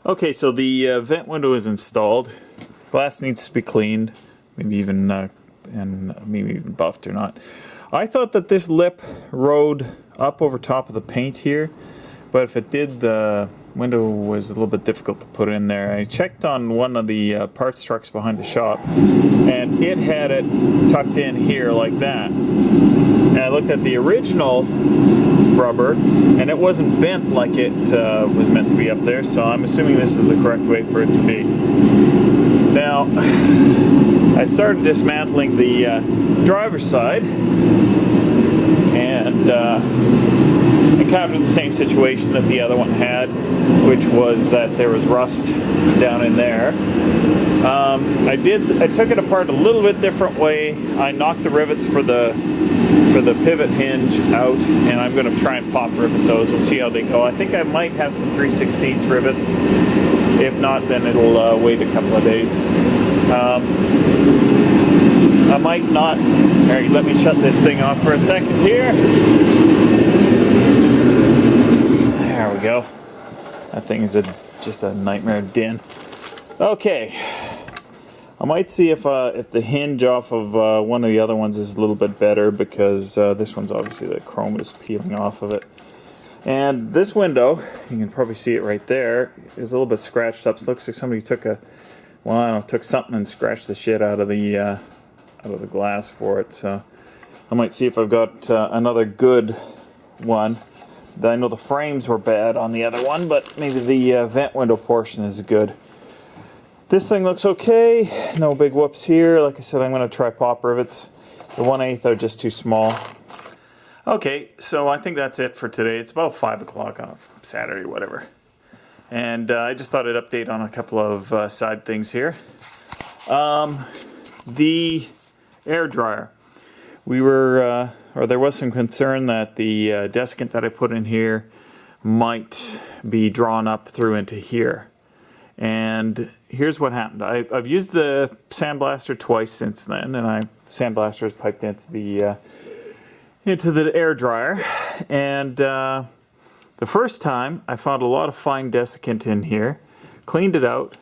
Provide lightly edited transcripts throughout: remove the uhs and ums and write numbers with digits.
Okay, so the vent window is installed. Glass needs to be cleaned, maybe even buffed or not. I thought that this lip rode up over top of the paint here, but if it did, the window was a little bit difficult to put in there. I checked on one of the parts trucks behind the shop, and it had it tucked in here like that. And I looked at the original rubber, and it wasn't bent like it was meant to be up there, so I'm assuming this is the correct way for it to be. Now, I started dismantling the driver's side, and encountered the same situation that the other one had, which was that there was rust down in there. I took it apart a little bit different way. I knocked the rivets for the pivot hinge out, and I'm going to try and pop rivet those. We'll see how they go. I think I might have some 3/16 rivets. If not, then it'll wait a couple of days. I might not. Alright, let me shut this thing off for a second here. There we go. That thing is just a nightmare din. Okay. I might see if the hinge off of one of the other ones is a little bit better, because this one's obviously the chrome is peeling off of it. And this window, you can probably see it right there, is a little bit scratched up. So it looks like somebody took took something and scratched the shit out of the glass for it. So I might see if I've got another good one. I know the frames were bad on the other one, but maybe the vent window portion is good. This thing looks okay. No big whoops here. Like I said, I'm going to try pop rivets. The 1/8 are just too small. Okay, so I think that's it for today. It's about 5 o'clock on Saturday, whatever. And I just thought I'd update on a couple of side things here. The air dryer. There was some concern that the desiccant that I put in here might be drawn up through into here. And here's what happened. I've used the sandblaster twice since then, and the sandblaster is piped into the air dryer. And the first time I found a lot of fine desiccant in here, cleaned it out,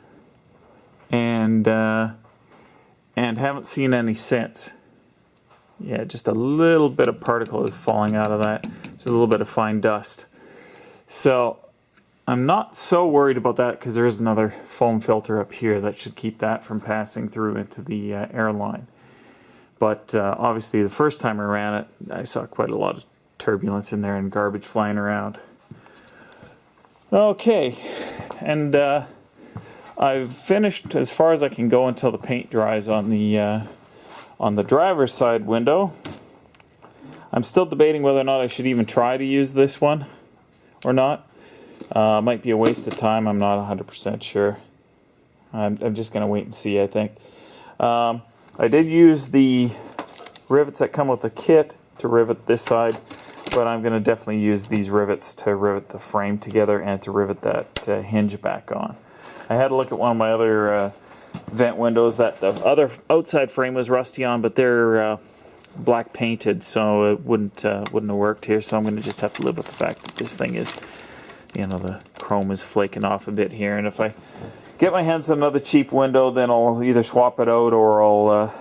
and haven't seen any since. Yeah, just a little bit of particle is falling out of that. Just a little bit of fine dust. So I'm not so worried about that, because there is another foam filter up here that should keep that from passing through into the air line. But obviously the first time I ran it, I saw quite a lot of turbulence in there and garbage flying around. Okay, and I've finished as far as I can go until the paint dries on the driver's side window. I'm still debating whether or not I should even try to use this one or not. Might be a waste of time. I'm not 100% sure. I'm just going to wait and see, I think. I did use the rivets that come with the kit to rivet this side, but I'm going to definitely use these rivets to rivet the frame together and to rivet that hinge back on. I had a look at one of my other vent windows that the other outside frame was rusty on, but they're black painted, so it wouldn't have worked here. So I'm going to just have to live with the fact that this thing is, the chrome is flaking off a bit here. And if I get my hands on another cheap window, then I'll either swap it out or I'll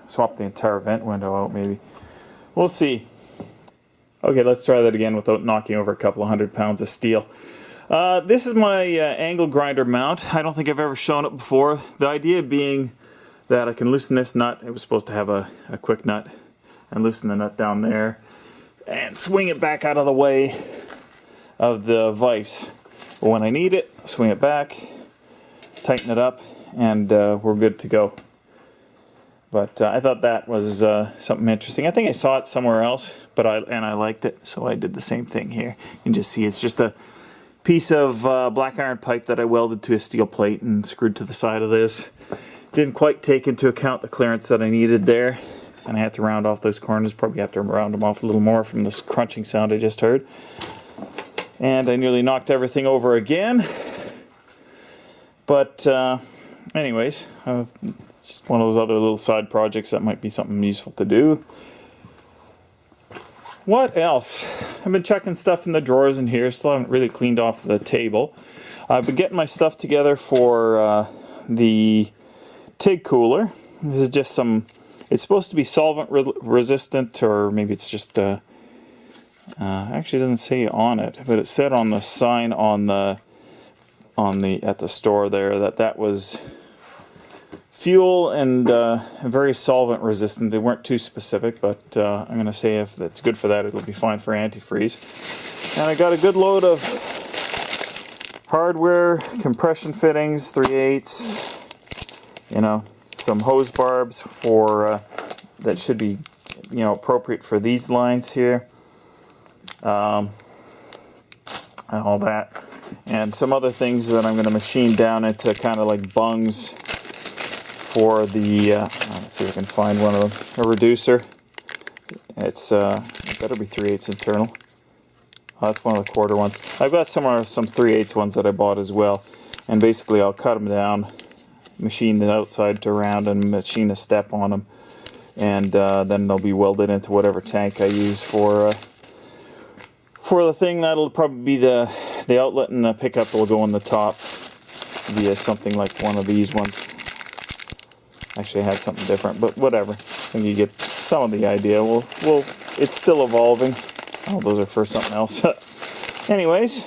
swap the entire vent window out, maybe. We'll see. Okay, let's try that again without knocking over a couple of 100 pounds of steel. This is my angle grinder mount. I don't think I've ever shown it before. The idea being that I can loosen this nut. It was supposed to have a quick nut. And loosen the nut down there and swing it back out of the way of the vise. But when I need it, swing it back, tighten it up, and we're good to go. But I thought that was something interesting. I think I saw it somewhere else, but I liked it, so I did the same thing here. You can just see it's just a piece of black iron pipe that I welded to a steel plate and screwed to the side of this. Didn't quite take into account the clearance that I needed there, and I had to round off those corners. Probably have to round them off a little more from this crunching sound I just heard. And I nearly knocked everything over again. But anyways, just one of those other little side projects that might be something useful to do. What else? I've been checking stuff in the drawers in here. Still haven't really cleaned off the table. I've been getting my stuff together for the TIG cooler. This is just some, it's supposed to be solvent resistant, or maybe it's just, actually it doesn't say on it, but it said on the sign on the at the store there that was fuel and very solvent resistant. They weren't too specific, but I'm going to say if it's good for that, it'll be fine for antifreeze. And I got a good load of hardware, compression fittings, 3/8, you know, some hose barbs for that should be, you know, appropriate for these lines here, and all that, and some other things that I'm going to machine down into kind of like bungs for the, let's see if I can find one of them, a reducer. It's it better be 3/8 internal. Oh, that's one of the quarter ones. I've got some 3/8 ones that I bought as well, and basically I'll cut them down, machine the outside to round, and machine a step on them, and then they'll be welded into whatever tank I use for the thing. That'll probably be the outlet, and the pickup will go on the top via something like one of these ones. Actually, I had something different, but whatever. I think you get some of the idea. It's still evolving. Oh, those are for something else. Anyways,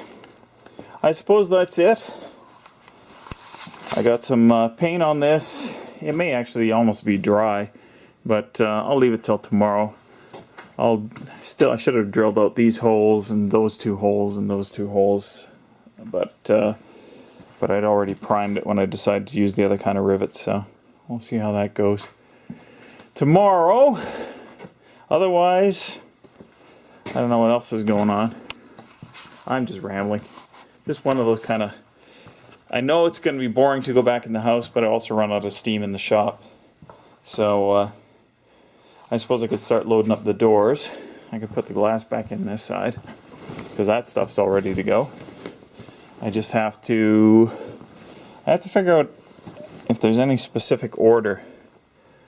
I suppose that's it. I got some paint on this. It may actually almost be dry, but I'll leave it till tomorrow. I should have drilled out these holes and those two holes and those two holes, but I'd already primed it when I decided to use the other kind of rivets, so we'll see how that goes tomorrow. Otherwise, I don't know what else is going on. I'm just rambling. Just one of those kind of, I know it's going to be boring to go back in the house, but I also run out of steam in the shop. So I suppose I could start loading up the doors. I could put the glass back in this side, because that stuff's all ready to go. I just have to figure out if there's any specific order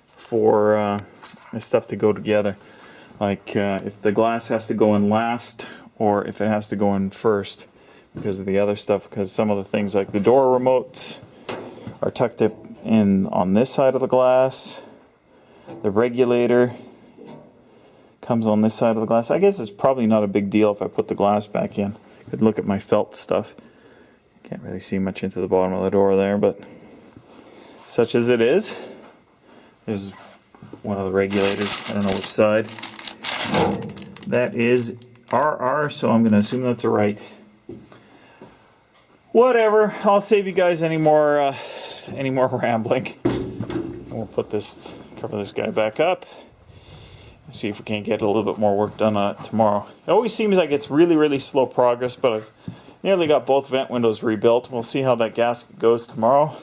for this stuff to go together. Like if the glass has to go in last, or if it has to go in first because of the other stuff, because some of the things like the door remotes are tucked up in on this side of the glass. The regulator comes on this side of the glass. I guess it's probably not a big deal if I put the glass back in. Could look at my felt stuff. Can't really see much into the bottom of the door there, but such as it is. There's one of the regulators. I don't know which side. That is RR, so I'm going to assume that's a right. Whatever. I'll save you guys any more rambling. We'll cover this guy back up. And see if we can't get a little bit more work done on it tomorrow. It always seems like it's really, really slow progress, but I've nearly got both vent windows rebuilt. We'll see how that gasket goes tomorrow.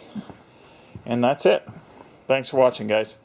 And that's it. Thanks for watching, guys.